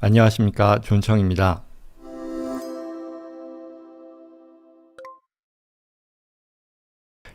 안녕하십니까, 존청입니다.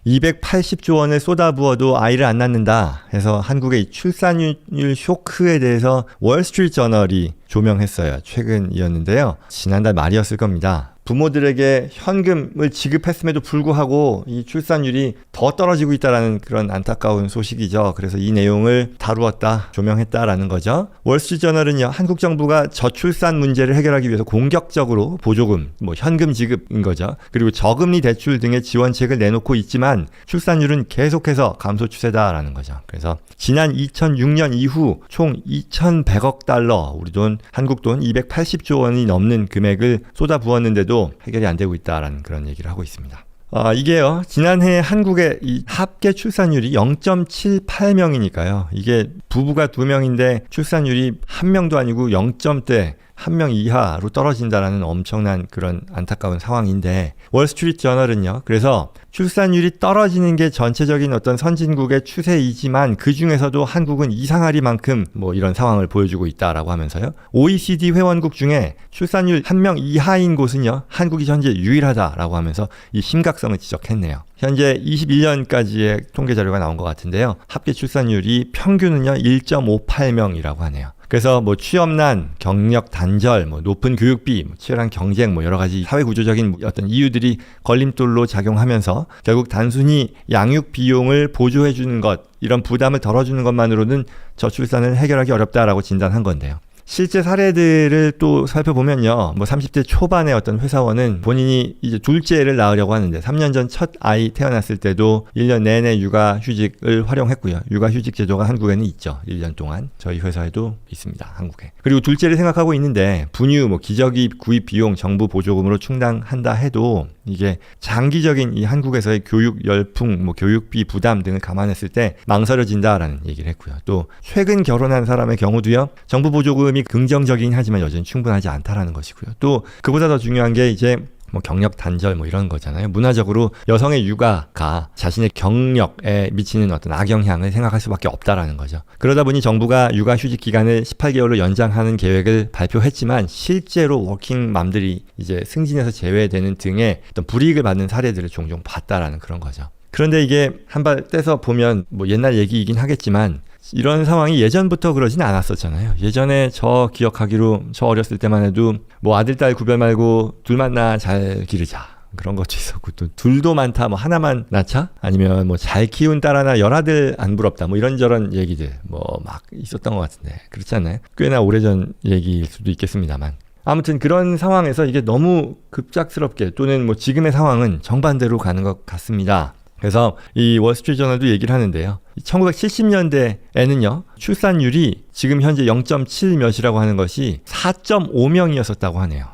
$280조 원을 쏟아부어도 아이를 안 낳는다 해서 한국의 출산율 쇼크에 대해서 월스트리트저널이 조명했어요. 최근이었는데요. 지난달 말이었을 겁니다. 부모들에게 현금을 지급했음에도 불구하고 이 출산율이 더 떨어지고 있다는 그런 안타까운 소식이죠. 그래서 이 내용을 다루었다, 조명했다라는 거죠. 월스트리트저널은요, 한국 정부가 저출산 문제를 해결하기 위해서 공격적으로 보조금, 현금 지급인 거죠. 그리고 저금리 대출 등의 지원책을 내놓고 있지만 출산율은 계속해서 감소 추세다라는 거죠. 그래서 지난 2006년 이후 총 2,100억 달러, 우리 돈, 한국 돈 280조 원이 넘는 금액을 쏟아부었는데도 해결이 안 되고 있다라는 그런 얘기를 하고 있습니다. 이게요, 지난해 한국의 이 합계 출산율이 0.78명이니까요. 이게 부부가 2명인데 출산율이 1명도 아니고 0점대 1명 이하로 떨어진다라는 엄청난 그런 안타까운 상황인데, 월스트리트저널은요, 그래서 출산율이 떨어지는 게 전체적인 어떤 선진국의 추세이지만 그 중에서도 한국은 이상하리만큼 이런 상황을 보여주고 있다라고 하면서요, OECD 회원국 중에 출산율 1명 이하인 곳은요, 한국이 현재 유일하다라고 하면서 이 심각성을 지적했네요. 현재 21년까지의 통계 자료가 나온 것 같은데요, 합계 출산율이 평균은요 1.58명이라고 하네요. 그래서 취업난, 경력 단절, 높은 교육비, 치열한 경쟁, 여러 가지 사회 구조적인 어떤 이유들이 걸림돌로 작용하면서 결국 단순히 양육 비용을 보조해 주는 것, 이런 부담을 덜어주는 것만으로는 저출산을 해결하기 어렵다라고 진단한 건데요. 실제 사례들을 또 살펴보면요, 30대 초반의 어떤 회사원은 본인이 이제 둘째를 낳으려고 하는데 3년 전 첫 아이 태어났을 때도 1년 내내 육아휴직을 활용했고요. 육아휴직 제도가 한국에는 있죠. 1년 동안. 저희 회사에도 있습니다. 한국에. 그리고 둘째를 생각하고 있는데 분유, 기저귀 구입 비용 정부 보조금으로 충당한다 해도 이게 장기적인 이 한국에서의 교육 열풍, 교육비 부담 등을 감안했을 때 망설여진다라는 얘기를 했고요. 또 최근 결혼한 사람의 경우도요, 정부 보조금이 긍정적이긴 하지만 여전히 충분하지 않다라는 것이고요. 또 그보다 더 중요한 게 이제 경력 단절 이런 거잖아요. 문화적으로 여성의 육아가 자신의 경력에 미치는 어떤 악영향을 생각할 수밖에 없다라는 거죠. 그러다 보니 정부가 육아휴직 기간을 18개월로 연장하는 계획을 발표했지만 실제로 워킹맘들이 이제 승진해서 제외되는 등의 어떤 불이익을 받는 사례들을 종종 봤다라는 그런 거죠. 그런데 이게 한 발 떼서 보면 옛날 얘기이긴 하겠지만 이런 상황이 예전부터 그러진 않았었잖아요. 예전에 저 기억하기로 저 어렸을 때만 해도 아들, 딸 구별 말고 둘만 낳아 잘 기르자. 그런 것도 있었고, 또 둘도 많다, 하나만 낳자? 아니면 잘 키운 딸 하나 열아들 안 부럽다. 이런저런 얘기들 막 있었던 것 같은데. 그렇지 않나요? 꽤나 오래전 얘기일 수도 있겠습니다만. 아무튼 그런 상황에서 이게 너무 급작스럽게 또는 지금의 상황은 정반대로 가는 것 같습니다. 그래서 이 월스트리트저널도 얘기를 하는데요. 1970년대에는요, 출산율이 지금 현재 0.7 몇이라고 하는 것이 4.5명이었었다고 하네요.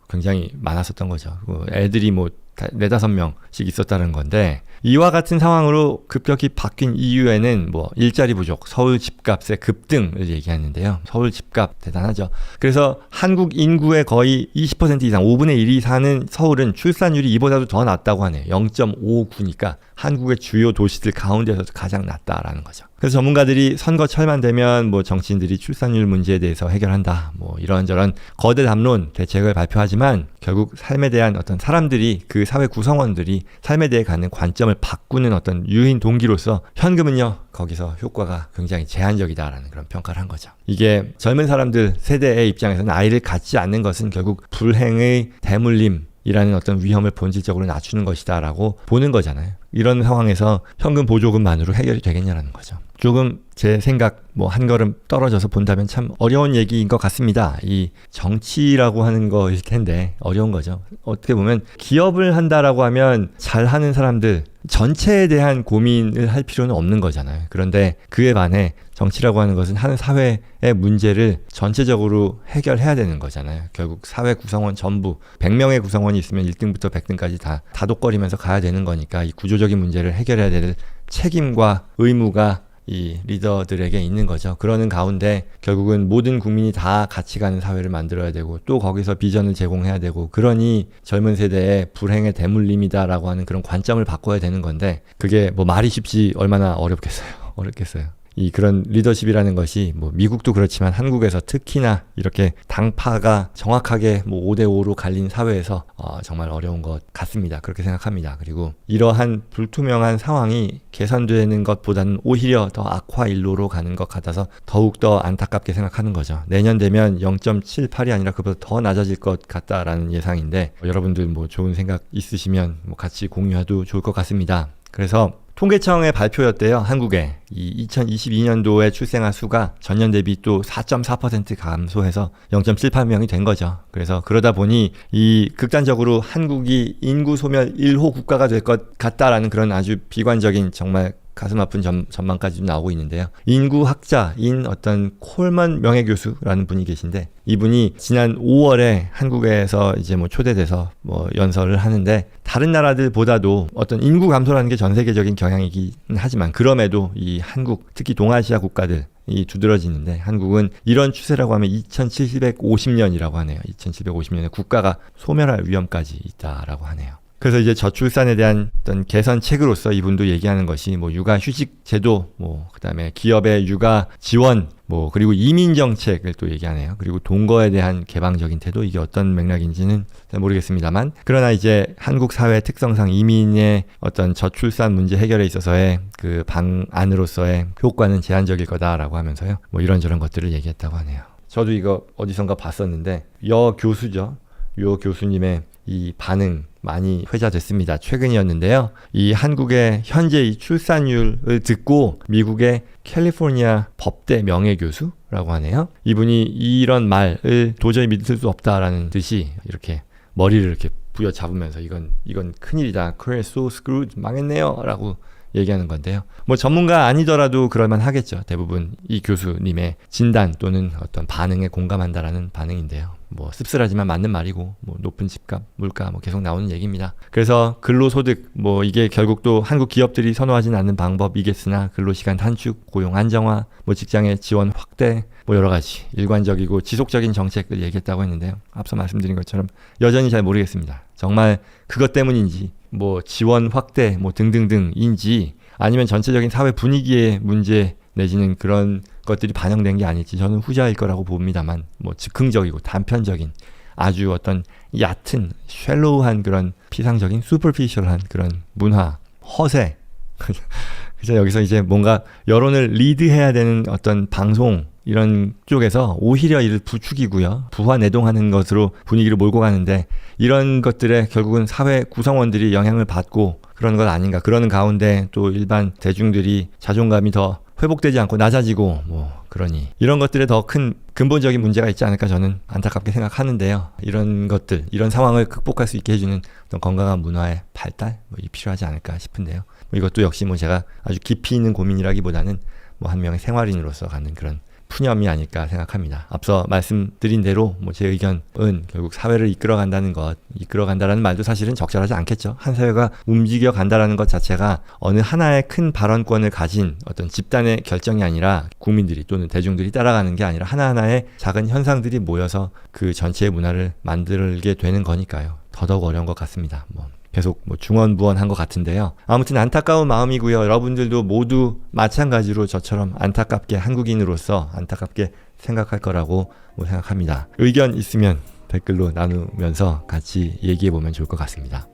굉장히 많았었던 거죠. 애들이 4-5명씩 있었다는 건데, 이와 같은 상황으로 급격히 바뀐 이유에는 일자리 부족, 서울 집값의 급등을 얘기하는데요. 서울 집값 대단하죠. 그래서 한국 인구의 거의 20% 이상, 5분의 1이 사는 서울은 출산율이 이보다도 더 낮다고 하네요. 0.59니까 한국의 주요 도시들 가운데서도 가장 낮다라는 거죠. 그래서 전문가들이 선거철만 되면 정치인들이 출산율 문제에 대해서 해결한다, 이런저런 거대 담론 대책을 발표하지만 결국 삶에 대한 어떤 사람들이, 그 사회 구성원들이 삶에 대해 갖는 관점을 바꾸는 어떤 유인 동기로서 현금은요, 거기서 효과가 굉장히 제한적이다라는 그런 평가를 한 거죠. 이게 젊은 사람들 세대의 입장에서는 아이를 갖지 않는 것은 결국 불행의 대물림이라는 어떤 위험을 본질적으로 낮추는 것이다라고 보는 거잖아요. 이런 상황에서 현금 보조금만으로 해결이 되겠냐라는 거죠. 조금 제 생각 한 걸음 떨어져서 본다면 참 어려운 얘기인 것 같습니다. 이 정치라고 하는 거일 텐데 어려운 거죠. 어떻게 보면 기업을 한다라고 하면 잘하는 사람들 전체에 대한 고민을 할 필요는 없는 거잖아요. 그런데 그에 반해 정치라고 하는 것은 한 사회의 문제를 전체적으로 해결해야 되는 거잖아요. 결국 사회 구성원 전부 100명의 구성원이 있으면 1등부터 100등까지 다 다독거리면서 가야 되는 거니까 이 구조적인 문제를 해결해야 될 책임과 의무가 이 리더들에게 있는 거죠. 그러는 가운데 결국은 모든 국민이 다 같이 가는 사회를 만들어야 되고 또 거기서 비전을 제공해야 되고, 그러니 젊은 세대의 불행의 대물림이다라고 하는 그런 관점을 바꿔야 되는 건데 그게 말이 쉽지 얼마나 어렵겠어요. 이 그런 리더십이라는 것이 뭐 미국도 그렇지만 한국에서 특히나 이렇게 당파가 정확하게 뭐 5대5로 갈린 사회에서 정말 어려운 것 같습니다. 그렇게 생각합니다. 그리고 이러한 불투명한 상황이 개선되는 것보다는 오히려 더 악화 일로로 가는 것 같아서 더욱더 안타깝게 생각하는 거죠. 내년 되면 0.78이 아니라 그보다 더 낮아질 것 같다라는 예상인데 여러분들 뭐 좋은 생각 있으시면 뭐 같이 공유해도 좋을 것 같습니다. 그래서 통계청의 발표였대요. 한국에 이 2022년도에 출생아 수가 전년 대비 또 4.4% 감소해서 0.78명이 된 거죠. 그래서 그러다 보니 이 극단적으로 한국이 인구 소멸 1호 국가가 될 것 같다라는 그런 아주 비관적인 정말 가슴 아픈 전망까지 나오고 있는데요. 인구학자인 어떤 콜먼 명예교수라는 분이 계신데 이분이 지난 5월에 한국에서 이제 뭐 초대돼서 뭐 연설을 하는데 다른 나라들보다도 어떤 인구 감소라는 게 전 세계적인 경향이긴 하지만 그럼에도 이 한국 특히 동아시아 국가들 이 두드러지는데 한국은 이런 추세라고 하면 2750년이라고 하네요. 2750년에 국가가 소멸할 위험까지 있다라고 하네요. 그래서 이제 저출산에 대한 어떤 개선책으로서 이분도 얘기하는 것이 뭐 육아 휴직 제도, 뭐 그다음에 기업의 육아 지원, 뭐 그리고 이민 정책을 또 얘기하네요. 그리고 동거에 대한 개방적인 태도, 이게 어떤 맥락인지는 잘 모르겠습니다만, 그러나 이제 한국 사회 특성상 이민의 어떤 저출산 문제 해결에 있어서의 그 방안으로서의 효과는 제한적일 거다라고 하면서요. 뭐 이런저런 것들을 얘기했다고 하네요. 저도 이거 어디선가 봤었는데 여 교수죠. 요 교수님의 이 반응 많이 회자됐습니다. 최근이었는데요. 이 한국의 현재 이 출산율을 듣고 미국의 캘리포니아 법대 명예교수라고 하네요. 이분이 이런 말을 도저히 믿을 수 없다라는 듯이 이렇게 머리를 이렇게 부여잡으면서 이건 큰일이다. Korea is so screwed. 망했네요. 라고 얘기하는 건데요. 뭐 전문가 아니더라도 그럴만 하겠죠. 대부분 이 교수님의 진단 또는 어떤 반응에 공감한다라는 반응인데요. 뭐 씁쓸하지만 맞는 말이고 뭐 높은 집값, 물가 뭐 계속 나오는 얘기입니다. 그래서 근로소득 뭐 이게 결국 또 한국 기업들이 선호하진 않는 방법이겠으나 근로시간 단축, 고용 안정화, 뭐 직장의 지원 확대 뭐 여러 가지 일관적이고 지속적인 정책을 얘기했다고 했는데요. 앞서 말씀드린 것처럼 여전히 잘 모르겠습니다. 정말 그것 때문인지 뭐 지원 확대 뭐 등등등인지 아니면 전체적인 사회 분위기의 문제 내지는 그런 것들이 반영된 게 아닐지 저는 후자일 거라고 봅니다만 뭐 즉흥적이고 단편적인 아주 어떤 얕은 쉘로우한 그런 피상적인 슈퍼피셜한 그런 문화 허세 그래서 여기서 이제 뭔가 여론을 리드해야 되는 어떤 방송 이런 쪽에서 오히려 이를 부추기고요. 부화내동하는 것으로 분위기를 몰고 가는데 이런 것들에 결국은 사회 구성원들이 영향을 받고 그런 것 아닌가. 그러는 가운데 또 일반 대중들이 자존감이 더 회복되지 않고 낮아지고 뭐 그러니 이런 것들에 더 큰 근본적인 문제가 있지 않을까 저는 안타깝게 생각하는데요. 이런 것들, 이런 상황을 극복할 수 있게 해주는 어떤 건강한 문화의 발달 뭐 필요하지 않을까 싶은데요. 뭐 이것도 역시 뭐 제가 아주 깊이 있는 고민이라기보다는 뭐 한 명의 생활인으로서 갖는 그런 푸념이 아닐까 생각합니다. 앞서 말씀드린 대로 뭐 제 의견은 결국 사회를 이끌어간다는 것, 이끌어간다라는 말도 사실은 적절하지 않겠죠. 한 사회가 움직여 간다라는 것 자체가 어느 하나의 큰 발언권을 가진 어떤 집단의 결정이 아니라 국민들이 또는 대중들이 따라가는 게 아니라 하나하나의 작은 현상들이 모여서 그 전체의 문화를 만들게 되는 거니까요. 더더욱 어려운 것 같습니다. 뭐 계속 뭐 중언부언한 것 같은데요. 아무튼 안타까운 마음이고요. 여러분들도 모두 마찬가지로 저처럼 안타깝게 한국인으로서 안타깝게 생각할 거라고 생각합니다. 의견 있으면 댓글로 나누면서 같이 얘기해 보면 좋을 것 같습니다.